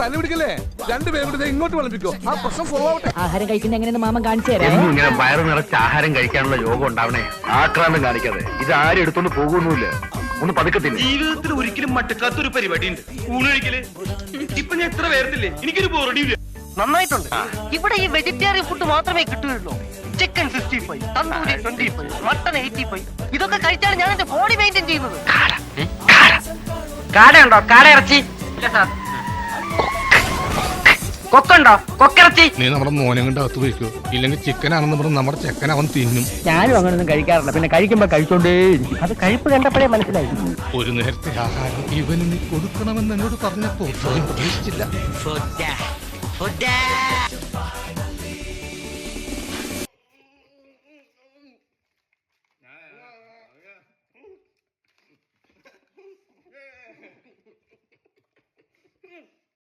തന്നെ പിടിക്കല്ലേ? രണ്ടുപേരും കൂടി ഇങ്ങോട്ട് വിളമ്പിക്കോ. ആ പ്രശ്നം സോൾവ് ആവട്ടെ. ആഹാരം കഴിക്കുന്ന എങ്ങനെയെന്ന് മാമൻ കാണിച്ചു തരാം. ഇങ്ങനെ വയറ് നിറച്ച് ആഹാരം കഴിക്കാനുള്ള യോഗം ഉണ്ടാവണേ. ആക്രാന്തം കാണിക്കാതെ. ഇത് ആരും എടുത്തോണ്ട് പോകുന്നില്ല. ഒന്ന് പതുക്കത്തില്ല. ജീവിതത്തിൽ ഒരിക്കലും മട്ടക്കാത്തൊരു പരിപാടി ഉണ്ട്, ഊണ് കഴിക്കല്. ഇപ്പൊ ഞാൻ എത്ര പേർത്തില്ലേ, എനിക്കൊരു ബോറടിയില്ല. നന്നായിട്ടുണ്ട്. ഇവിടെ ഈ വെജിറ്റേറിയൻ ഫുഡ് മാത്രമേ കിട്ടുകയുള്ളൂ. Chicken 65, tandoori 25, mutton 85. ഇതൊക്കെ കഴിച്ചാണ് ഞാൻ എന്റെ ബോഡി മെയിൻറ്റെയിൻ ചെയ്യുന്നത്. കാടയുണ്ടോ? കാട ഇറച്ചി ഇല്ല സാർ. കൊക്കുണ്ടോ? കൊക്കിറച്ചി. നീ നമ്മുടെ മോനെ കൊണ്ട് അകത്ത് പോയിക്കോ. ഇല്ലെങ്കിൽ ചിക്കനാണെന്ന് പറഞ്ഞ് നമ്മുടെ ചെക്കൻ അവൻ തിന്നും. ഞാനും അങ്ങനൊന്നും കഴിക്കാറില്ല. പിന്നെ കഴിക്കുമ്പോ കഴിച്ചോണ്ടേ. അത് കഴിപ്പ് കണ്ടപ്പോഴേ മനസ്സിലായി. ഒരു നേരത്തെ ആഹാരം ഇവന് നീ കൊടുക്കണമെന്ന് എന്നോട് പറഞ്ഞപ്പോ പ്രതീക്ഷിച്ചില്ല.